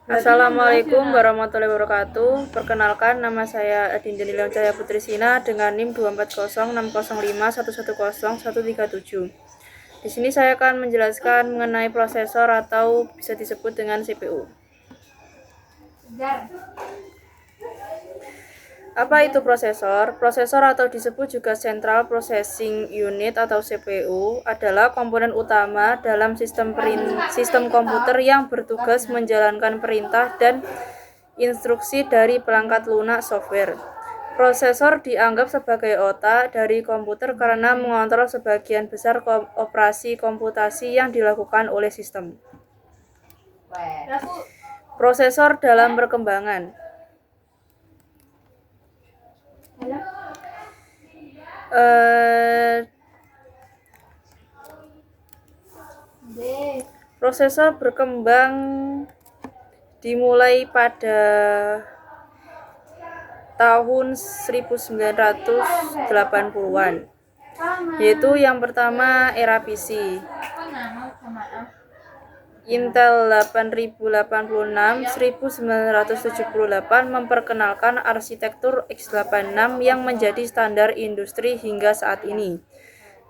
Assalamualaikum warahmatullahi wabarakatuh. Perkenalkan, nama saya Adinda Nilam Cahaya Putri Sina dengan NIM 2406005110137. Di sini saya akan menjelaskan mengenai prosesor atau bisa disebut dengan CPU. Apa itu prosesor? Prosesor atau disebut juga Central Processing Unit atau CPU adalah komponen utama dalam sistem komputer yang bertugas menjalankan perintah dan instruksi dari perangkat lunak software. Prosesor dianggap sebagai otak dari komputer karena mengontrol sebagian besar operasi komputasi yang dilakukan oleh sistem. Prosesor dalam perkembangan. Prosesor berkembang dimulai pada tahun 1980-an, yaitu yang pertama era PC. Intel 8086 1978 memperkenalkan arsitektur x86 yang menjadi standar industri hingga saat ini.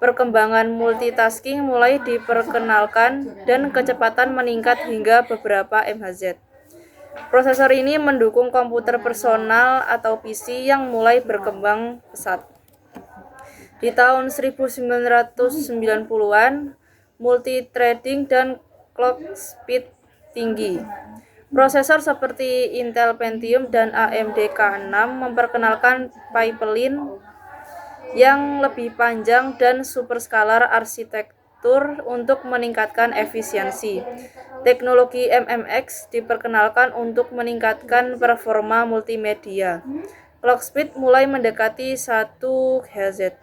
Perkembangan multitasking mulai diperkenalkan dan kecepatan meningkat hingga beberapa MHz. Prosesor ini mendukung komputer personal atau PC yang mulai berkembang pesat. Di tahun 1990-an, multithreading dan clock speed tinggi. Prosesor seperti Intel Pentium dan AMD K6 memperkenalkan pipeline yang lebih panjang dan superscalar arsitektur untuk meningkatkan efisiensi. Teknologi MMX diperkenalkan untuk meningkatkan performa multimedia. Clock speed mulai mendekati 1 Hz.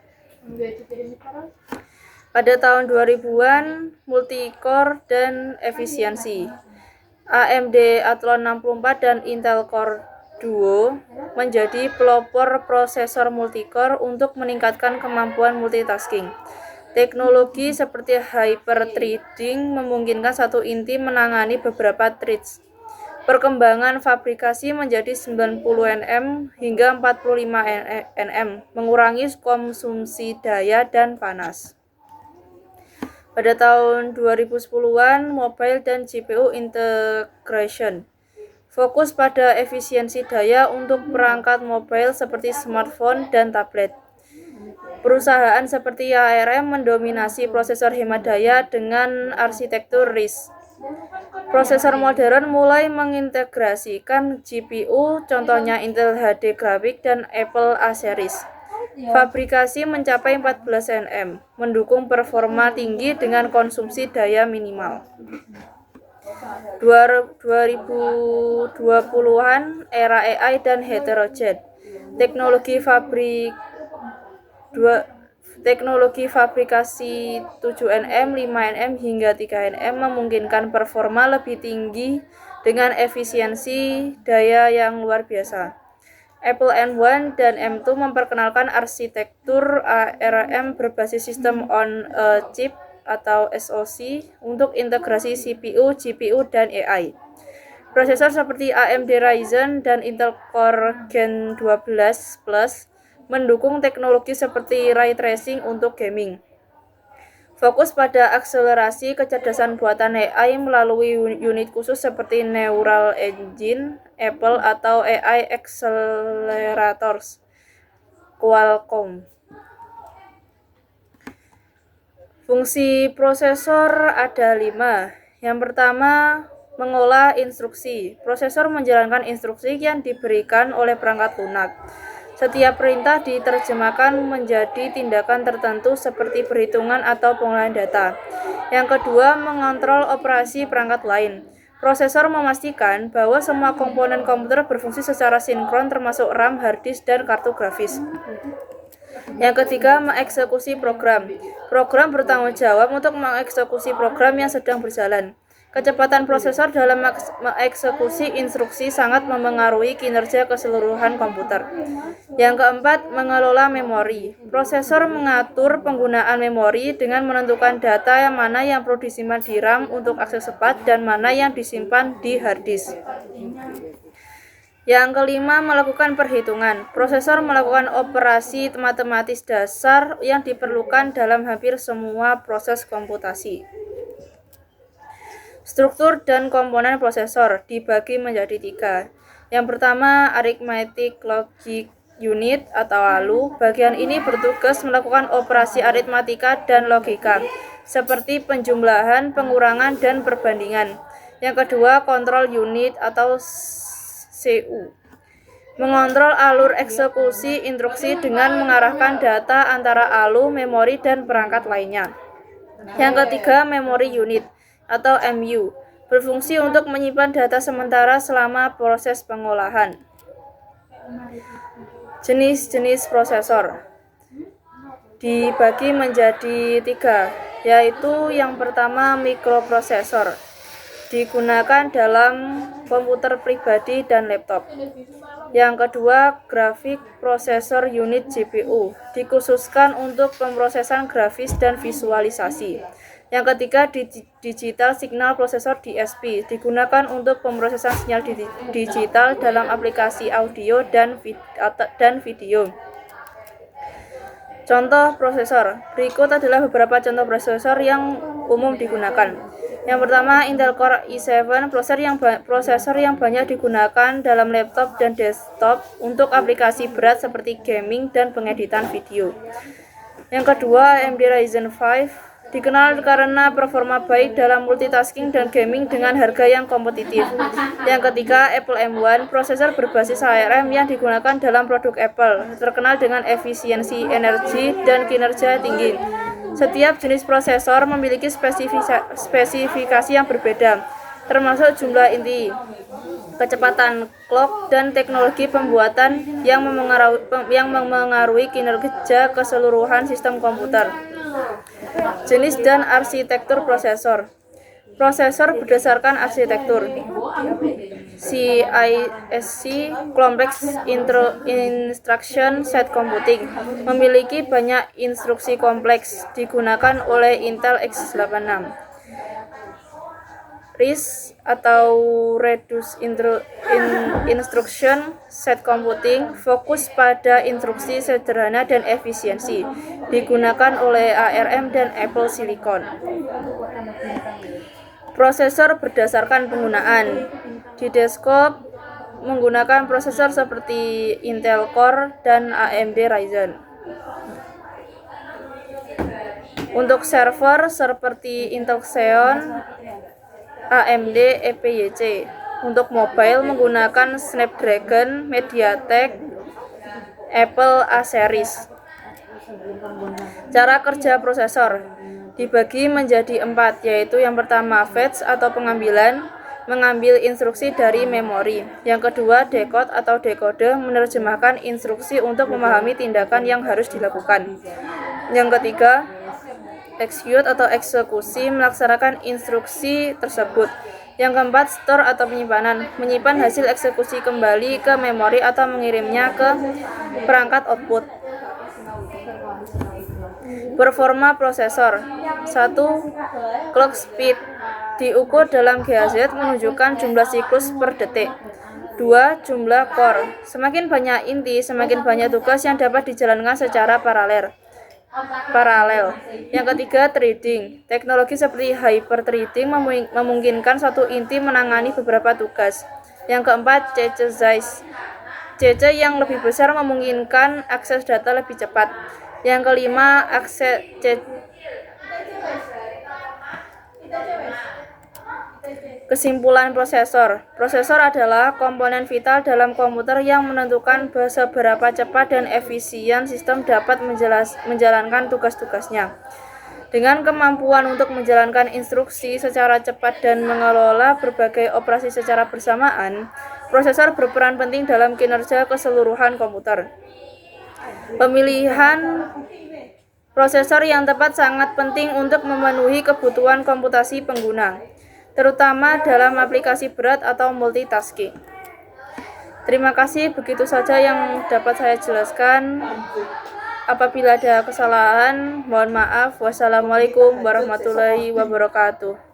Pada tahun 2000-an, multi-core dan efisiensi. AMD Athlon 64 dan Intel Core Duo menjadi pelopor prosesor multi-core untuk meningkatkan kemampuan multitasking. Teknologi seperti hyper-threading memungkinkan satu inti menangani beberapa threads. Perkembangan fabrikasi menjadi 90 nm hingga 45 nm, mengurangi konsumsi daya dan panas. Pada tahun 2010-an, mobile dan GPU integration. Fokus pada efisiensi daya untuk perangkat mobile seperti smartphone dan tablet. Perusahaan seperti ARM mendominasi prosesor hemat daya dengan arsitektur RISC. Prosesor modern mulai mengintegrasikan GPU, contohnya Intel HD Graphics dan Apple A Series. Fabrikasi mencapai 14 nm, mendukung performa tinggi dengan konsumsi daya minimal. 2020-an era AI dan heterogen. Teknologi fabrikasi 7 nm, 5 nm hingga 3 nm memungkinkan performa lebih tinggi dengan efisiensi daya yang luar biasa. Apple M1 dan M2 memperkenalkan arsitektur ARM berbasis sistem on a chip atau SoC untuk integrasi CPU, GPU, dan AI. Prosesor seperti AMD Ryzen dan Intel Core Gen 12 Plus mendukung teknologi seperti ray tracing untuk gaming. Fokus pada akselerasi kecerdasan buatan AI melalui unit khusus seperti Neural Engine, Apple atau AI Accelerators, Qualcomm. Fungsi prosesor ada 5. Yang pertama, mengolah instruksi. Prosesor menjalankan instruksi yang diberikan oleh perangkat lunak. Setiap perintah diterjemahkan menjadi tindakan tertentu seperti perhitungan atau pengolahan data. Yang kedua, mengontrol operasi perangkat lain. Prosesor memastikan bahwa semua komponen komputer berfungsi secara sinkron termasuk RAM, hard disk, dan kartu grafis. Yang ketiga, mengeksekusi program. Program bertanggung jawab untuk mengeksekusi program yang sedang berjalan. Kecepatan prosesor dalam mengeksekusi instruksi sangat memengaruhi kinerja keseluruhan komputer. Yang keempat, mengelola memori. Prosesor mengatur penggunaan memori dengan menentukan data yang mana yang perlu disimpan di RAM untuk akses cepat dan mana yang disimpan di hard disk. Yang kelima, melakukan perhitungan. Prosesor melakukan operasi matematis dasar yang diperlukan dalam hampir semua proses komputasi. Struktur dan komponen prosesor dibagi menjadi 3. Yang pertama, Arithmetic Logic Unit atau ALU. Bagian ini bertugas melakukan operasi aritmatika dan logika, seperti penjumlahan, pengurangan, dan perbandingan. Yang kedua, Control Unit atau CU. Mengontrol alur eksekusi instruksi dengan mengarahkan data antara ALU, memori, dan perangkat lainnya. Yang ketiga, Memory Unit atau MU, berfungsi untuk menyimpan data sementara selama proses pengolahan. Jenis-jenis prosesor dibagi menjadi 3, yaitu yang pertama mikroprosesor, digunakan dalam komputer pribadi dan laptop. Yang kedua, graphic processor unit GPU, dikhususkan untuk pemrosesan grafis dan visualisasi. Yang ketiga, digital signal processor DSP, digunakan untuk pemrosesan sinyal digital dalam aplikasi audio dan video. Contoh prosesor. Berikut adalah beberapa contoh prosesor yang umum digunakan. Yang pertama, Intel Core i7, prosesor yang banyak digunakan dalam laptop dan desktop untuk aplikasi berat seperti gaming dan pengeditan video. Yang kedua, AMD Ryzen 5, dikenal karena performa baik dalam multitasking dan gaming dengan harga yang kompetitif. Yang ketiga, Apple M1, prosesor berbasis ARM yang digunakan dalam produk Apple, terkenal dengan efisiensi energi dan kinerja tinggi. Setiap jenis prosesor memiliki spesifikasi yang berbeda, termasuk jumlah inti, kecepatan clock, dan teknologi pembuatan yang memengaruhi kinerja keseluruhan sistem komputer. Jenis dan arsitektur prosesor. Prosesor berdasarkan arsitektur CISC, Complex Instruction Set Computing, memiliki banyak instruksi kompleks, digunakan oleh Intel x86. RISC atau Reduced Instruction Set Computing fokus pada instruksi sederhana dan efisiensi, digunakan oleh ARM dan Apple Silicon. Prosesor berdasarkan penggunaan. Di desktop menggunakan prosesor seperti Intel Core dan AMD Ryzen. Untuk server seperti Intel Xeon, AMD EPYC. Untuk mobile menggunakan Snapdragon, MediaTek, Apple A series. Cara kerja prosesor dibagi menjadi 4, yaitu yang pertama fetch atau pengambilan, mengambil instruksi dari memori. Yang kedua, decode atau dekode, menerjemahkan instruksi untuk memahami tindakan yang harus dilakukan. Yang ketiga, execute atau eksekusi, melaksanakan instruksi tersebut. Yang keempat, store atau penyimpanan, menyimpan hasil eksekusi kembali ke memori atau mengirimnya ke perangkat output. Performa prosesor. 1. Clock speed, diukur dalam GHz, menunjukkan jumlah siklus per detik. 2. Jumlah core, semakin banyak inti, semakin banyak tugas yang dapat dijalankan secara paralel. Yang ketiga, threading. Teknologi seperti hyperthreading memungkinkan satu inti menangani beberapa tugas. Yang keempat, cache size. Cache yang lebih besar memungkinkan akses data lebih cepat. Yang kelima, kesimpulan prosesor. Prosesor adalah komponen vital dalam komputer yang menentukan seberapa cepat dan efisien sistem dapat menjalankan tugas-tugasnya. Dengan kemampuan untuk menjalankan instruksi secara cepat dan mengelola berbagai operasi secara bersamaan, prosesor berperan penting dalam kinerja keseluruhan komputer. Pemilihan prosesor yang tepat sangat penting untuk memenuhi kebutuhan komputasi pengguna. terutama dalam aplikasi berat atau multitasking. Terima kasih, begitu saja yang dapat saya jelaskan. Apabila ada kesalahan, mohon maaf. Wassalamualaikum warahmatullahi wabarakatuh.